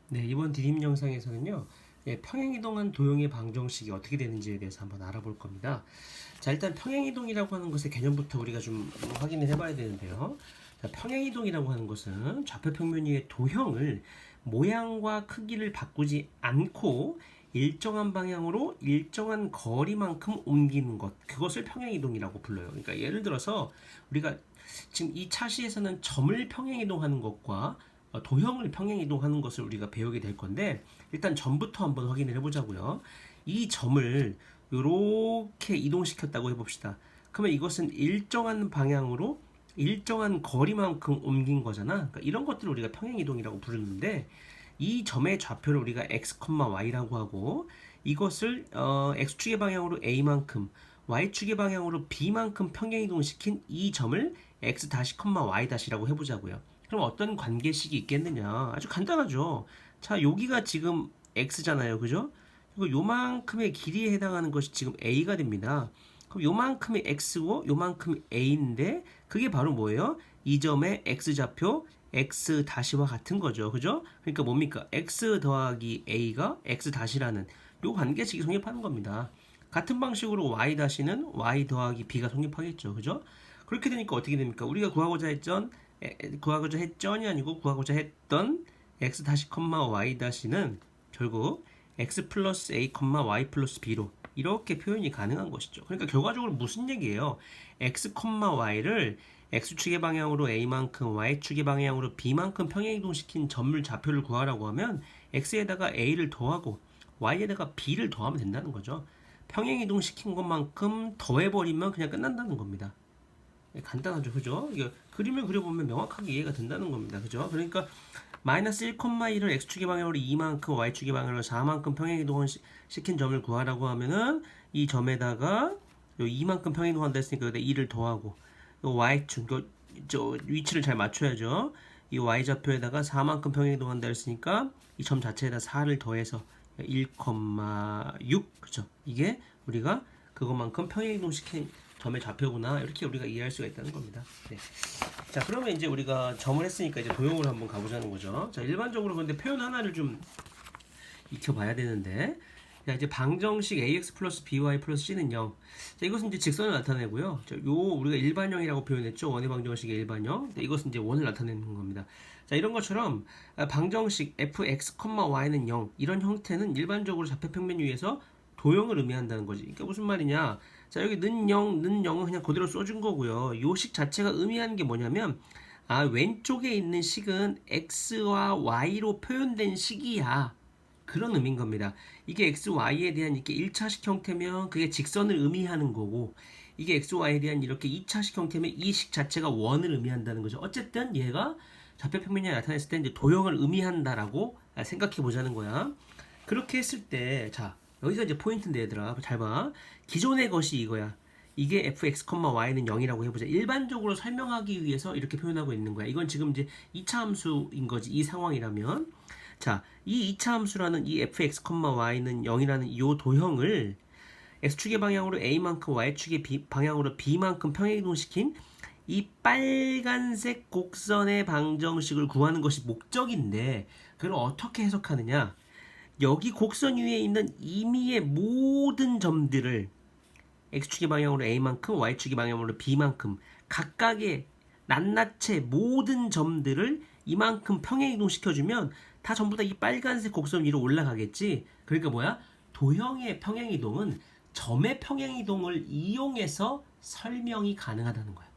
네, 이번 드림 영상에서는요, 평행이동한 도형의 방정식이 어떻게 되는지에 대해서 한번 알아볼 겁니다. 자, 일단 평행이동이라고 하는 것의 개념부터 우리가 좀 확인을 해봐야 되는데요. 자, 평행이동이라고 하는 것은 좌표평면 위의 도형을 모양과 크기를 바꾸지 않고 일정한 방향으로 일정한 거리만큼 옮기는 것, 그것을 평행이동이라고 불러요. 그러니까 예를 들어서 우리가 지금 이 차시에서는 점을 평행이동하는 것과 도형을 평행이동하는 것을 우리가 배우게 될 건데, 일단 점부터 한번 확인을 해보자고요. 이 점을 이렇게 이동시켰다고 해봅시다. 그러면 이것은 일정한 방향으로 일정한 거리만큼 옮긴 거잖아. 그러니까 이런 것들을 우리가 평행이동이라고 부르는데, 이 점의 좌표를 우리가 x, y라고 하고, 이것을 x축의 방향으로 a만큼, y축의 방향으로 b만큼 평행이동시킨 이 점을 x y라고 해보자고요. 그럼 어떤 관계식이 있겠느냐? 아주 간단하죠. 자, 여기가 지금 x잖아요. 그죠? 그리고 요만큼의 길이에 해당하는 것이 지금 a가 됩니다. 그럼 요만큼이 x고 요만큼이 a인데, 그게 바로 뭐예요? 이 점의 x좌표 x 다시와 같은 거죠. 그죠? 그러니까 뭡니까? x 더하기 a가 x 다시라는 요 관계식이 성립하는 겁니다. 같은 방식으로 y 다시는 y 더하기 b가 성립하겠죠. 그죠? 그렇게 되니까 어떻게 됩니까? 우리가 구하고자 했전이 아니고 구하고자 했던 x 다시 y 다시는 결국 x 플러스 a, y 플러스 b로 이렇게 표현이 가능한 것이죠. 그러니까 결과적으로 무슨 얘기예요? x, y를 x축의 방향으로 a만큼, y축의 방향으로 b만큼 평행이동시킨 점을 좌표를 구하라고 하면 x에다가 a를 더하고 y에다가 b를 더하면 된다는 거죠. 평행이동시킨 것만큼 더해버리면 그냥 끝난다는 겁니다. 간단하죠, 그죠? 이거 그림을 그려보면 명확하게 이해가 된다는 겁니다, 그죠? 그러니까 마이너스 1,1을 x축의 방향으로 2만큼, y축의 방향으로 4만큼 평행이동을 시킨 점을 구하라고 하면은 이 점에다가 요 2만큼 평행이동한다 했으니까 여기다 2를 더하고, 요 y축, 저 위치를 잘 맞춰야죠. 이 y좌표에다가 4만큼 평행이동한다 했으니까 이 점 자체에다 4를 더해서 1,6, 그죠? 이게 우리가 그것만큼 평행이동시킨 점의 좌표구나, 이렇게 우리가 이해할 수가 있다는 겁니다. 네. 자, 그러면 이제 우리가 점을 했으니까 이제 도형으로 한번 가보자는 거죠. 자, 일반적으로 근데 표현 하나를 좀 익혀봐야 되는데, 자, 이제 방정식 ax 플러스 by 플러스 c는 0. 자, 이것은 이제 직선을 나타내고요. 자, 요 우리가 일반형이라고 표현했죠. 원의 방정식의 일반형. 네, 이것은 이제 원을 나타내는 겁니다. 자, 이런 것처럼 방정식 fx, y는 0, 이런 형태는 일반적으로 좌표평면 위에서 도형을 의미한다는 거지. 그러니까 무슨 말이냐? 자, 여기 는 0, 는 0은 그냥 그대로 써준 거고요. 요 식 자체가 의미하는 게 뭐냐면, 왼쪽에 있는 식은 x와 y로 표현된 식이야, 그런 의미인 겁니다. 이게 x, y에 대한 이렇게 1차식 형태면 그게 직선을 의미하는 거고, 이게 x, y에 대한 이렇게 2차식 형태면 이 식 자체가 원을 의미한다는 거죠. 어쨌든 얘가 좌표평면이 나타냈을 때 이제 도형을 의미한다라고 생각해 보자는 거야. 그렇게 했을 때, 자, 여기서 이제 포인트인데 얘들아, 잘 봐. 기존의 것이 이거야. 이게 fx, y는 0이라고 해보자. 일반적으로 설명하기 위해서 이렇게 표현하고 있는 거야. 이건 지금 이제 2차 함수인 거지, 이 상황이라면. 자, 이 2차 함수라는 이 fx, y는 0이라는 이 도형을 x축의 방향으로 a만큼, y축의 방향으로 b만큼 평행이동시킨 이 빨간색 곡선의 방정식을 구하는 것이 목적인데, 그걸 어떻게 해석하느냐? 여기 곡선 위에 있는 임의의 모든 점들을 x축의 방향으로 a만큼, y축의 방향으로 b만큼 각각의 낱낱의 모든 점들을 이만큼 평행이동시켜주면 다 전부 다 이 빨간색 곡선 위로 올라가겠지. 그러니까 뭐야? 도형의 평행이동은 점의 평행이동을 이용해서 설명이 가능하다는 거야.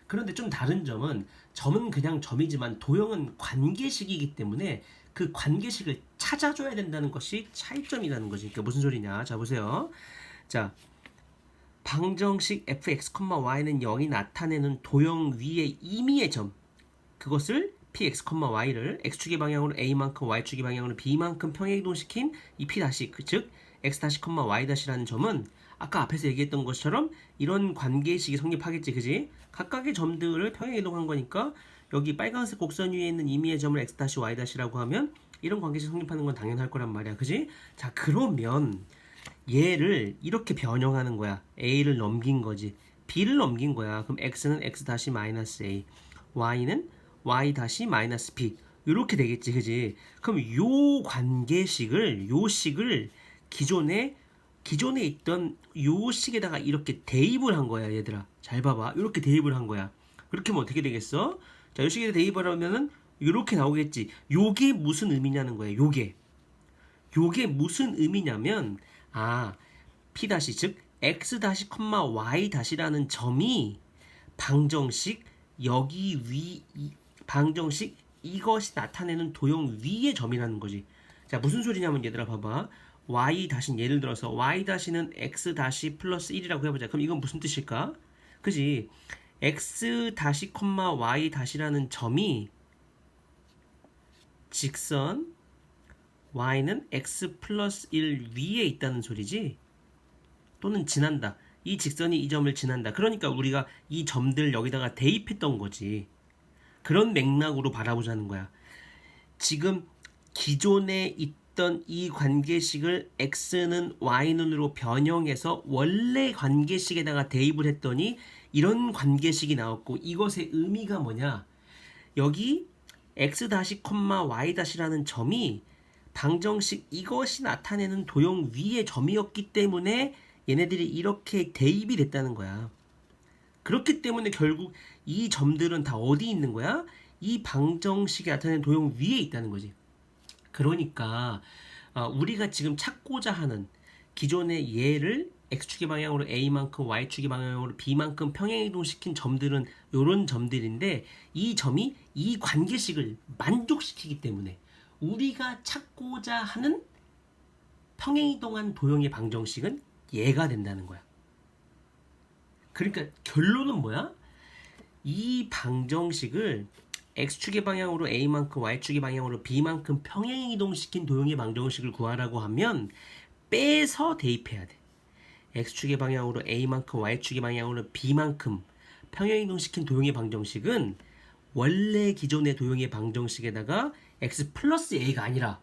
그런데 좀 다른 점은, 점은 그냥 점이지만 도형은 관계식이기 때문에 그 관계식을 찾아줘야 된다는 것이 차이점이라는 거지. 그러니까 무슨 소리냐? 자, 보세요. 자, 방정식 fx, y는 0이 나타내는 도형 위의 임의의 점, 그것을 px, y를 x축의 방향으로 a만큼, y축의 방향으로 b만큼 평행이동시킨 이 p 다시, 즉 x 다시, y 다시라는 점은 아까 앞에서 얘기했던 것처럼 이런 관계식이 성립하겠지, 그지? 각각의 점들을 평행이동한 거니까 여기 빨간색 곡선 위에 있는 임의의 점을 x 다시, y 다시라고 하면 이런 관계식 성립하는 건 당연할 거란 말이야. 그지? 자, 그러면 얘를 이렇게 변형하는 거야. a를 넘긴 거지. b를 넘긴 거야. 그럼 x는 x 다시 마이너스 a, y는 y 다시 마이너스 b. 이렇게 되겠지. 그지? 그럼 요 관계식을, 요 식을 기존에 있던 요 식에다가 이렇게 대입을 한 거야, 얘들아. 잘 봐봐. 이렇게 대입을 한 거야. 그렇게 하면 어떻게 되겠어? 자, 요 식에 대입을 하면은 이렇게 나오겠지. 요게 무슨 의미냐는 거야. 요게 무슨 의미냐면, 아, p 다시 즉 x 다시 콤마 y 다시라는 점이 방정식 여기 방정식 이것이 나타내는 도형 위의 점이라는 거지. 자, 무슨 소리냐면 얘들아 봐봐. y 다시 예를 들어서 y 다시는 x 다시 플러스 1이라고 해보자. 그럼 이건 무슨 뜻일까? 그지? x 다시 콤마 y 다시라는 점이 직선 y는 x 플러스 1 위에 있다는 소리지. 또는 지난다. 이 직선이 이 점을 지난다. 그러니까 우리가 이 점들 여기다가 대입했던 거지. 그런 맥락으로 바라보자는 거야. 지금 기존에 있던 이 관계식을 x는 y는으로 변형해서 원래 관계식에다가 대입을 했더니 이런 관계식이 나왔고, 이것의 의미가 뭐냐? 여기 x 다시 콤마 y 다시라는 점이 방정식 이것이 나타내는 도형 위의 점이었기 때문에 얘네들이 이렇게 대입이 됐다는 거야. 그렇기 때문에 결국 이 점들은 다 어디 있는 거야? 이 방정식이 나타내는 도형 위에 있다는 거지. 그러니까 우리가 지금 찾고자 하는 기존의 얘를 x축의 방향으로 a만큼 y축의 방향으로 b만큼 평행이동시킨 점들은 이런 점들인데, 이 점이 이 관계식을 만족시키기 때문에 우리가 찾고자 하는 평행이동한 도형의 방정식은 얘가 된다는 거야. 그러니까 결론은 뭐야? 이 방정식을 x축의 방향으로 a만큼 y축의 방향으로 b만큼 평행이동시킨 도형의 방정식을 구하라고 하면 빼서 대입해야 돼. x축의 방향으로 a만큼 y축의 방향으로 b만큼 평행이동시킨 도형의 방정식은 원래 기존의 도형의 방정식에다가 x 플러스 a가 아니라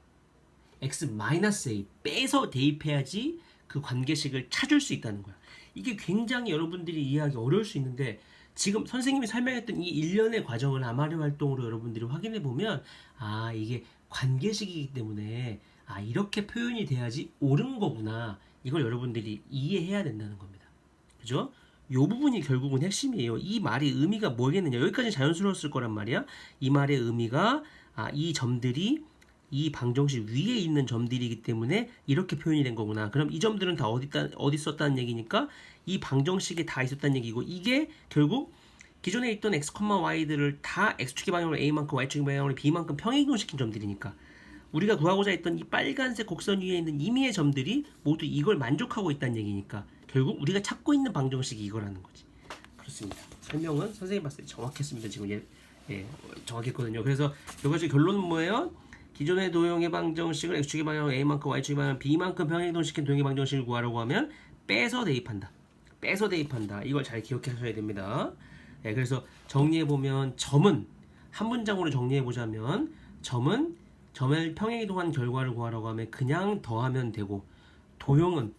x 마이너스 a 빼서 대입해야지 그 관계식을 찾을 수 있다는 거야. 이게 굉장히 여러분들이 이해하기 어려울 수 있는데, 지금 선생님이 설명했던 이 일련의 과정을 아마리 활동으로 여러분들이 확인해 보면, 아, 이게 관계식이기 때문에 이렇게 표현이 돼야지 옳은 거구나, 이걸 여러분들이 이해해야 된다는 겁니다. 그죠? 요 부분이 결국은 핵심이에요. 이 말의 의미가 뭐겠느냐. 여기까지 자연스러웠을 거란 말이야. 이 말의 의미가 이 점들이 이 방정식 위에 있는 점들이기 때문에 이렇게 표현이 된 거구나. 그럼 이 점들은 다 어디 있었다는 얘기니까 이 방정식에 다 있었다는 얘기고, 이게 결국 기존에 있던 x, y들을 다 x축의 방향으로 a만큼 y축의 방향으로 b만큼 평행이동시킨 점들이니까 우리가 구하고자 했던 이 빨간색 곡선 위에 있는 임의의 점들이 모두 이걸 만족하고 있다는 얘기니까 결국 우리가 찾고 있는 방정식이 이거라는 거지. 그렇습니다. 설명은 선생님 봤을 때 정확했습니다. 지금 정확했거든요. 그래서 여기서 결론은 뭐예요? 기존의 도형의 방정식을 x축의 방향으로 a만큼 y축의 방향으로 b만큼 평행이동시킨 도형의 방정식을 구하라고 하면 빼서 대입한다. 이걸 잘 기억하셔야 됩니다. 그래서 정리해보면, 점은 한 문장으로 정리해보자면, 점을 평행이동한 결과를 구하라고 하면 그냥 더하면 되고, 도형은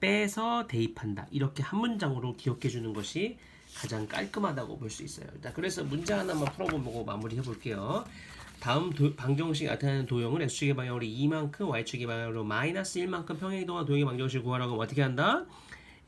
빼서 대입한다. 이렇게 한 문장으로 기억해주는 것이 가장 깔끔하다고 볼 수 있어요. 자, 그래서 문제 하나만 풀어보고 마무리해볼게요. 다음 방정식 나타내는 도형은 x축의 방향으로 2만큼 y축의 방향으로 마이너스 1만큼 평행이동한 도형의 방정식을 구하라고 하면 어떻게 한다?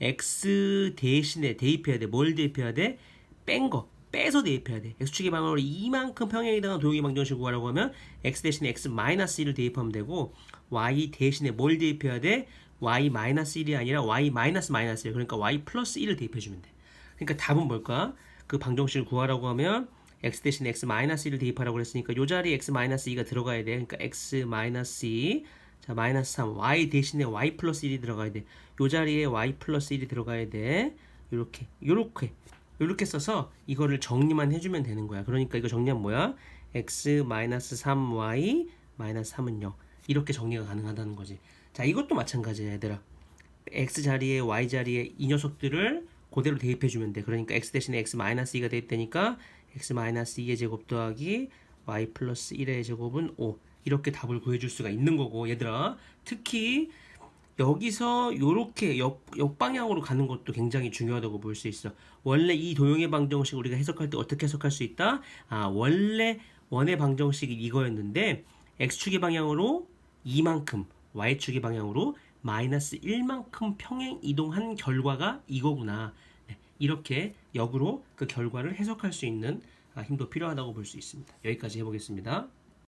x 대신에 대입해야 돼. 뭘 대입해야 돼? 빼서 대입해야 돼. x축의 방향으로 2만큼 평행이동한 도형의 방정식을 구하라고 하면 x 대신에 x 마이너스 1을 대입하면 되고, y 대신에 뭘 대입해야 돼? y 마이너스 1이 아니라 y 마이너스 1, 그러니까 y 플러스 1을 대입해주면 돼. 그러니까 답은 뭘까? 그 방정식을 구하라고 하면 x 대신에 x 마이너스 1을 대입하라고 했으니까 요 자리에 x 마이너스 2가 들어가야 돼. 그러니까 x 마이너스 2, 자 마이너스 3, y 대신에 y 플러스 1이 들어가야 돼. 요 자리에 y 플러스 1이 들어가야 돼. 요렇게 써서 이거를 정리만 해주면 되는 거야. 그러니까 이거 정리하면 뭐야? x 마이너스 3y 마이너스 3은 0. 이렇게 정리가 가능하다는 거지. 자, 이것도 마찬가지야, 얘들아. x 자리에 y 자리에 이 녀석들을 그대로 대입해주면 돼. 그러니까 x 대신에 x 마이너스 2가 대입되니까 x 마이너스 2의 제곱 더하기 y 플러스 1의 제곱은 5 이렇게 답을 구해줄 수가 있는 거고 얘들아 특히 여기서 요렇게 역방향으로 가는 것도 굉장히 중요하다고 볼 수 있어. 원래 이 도형의 방정식 우리가 해석할 때 어떻게 해석할 수 있다? 원래 원의 방정식이 이거였는데 x축의 방향으로 2만큼 y축의 방향으로 마이너스 1만큼 평행 이동한 결과가 이거구나. 네, 이렇게 역으로 그 결과를 해석할 수 있는 힘도 필요하다고 볼 수 있습니다. 여기까지 해보겠습니다.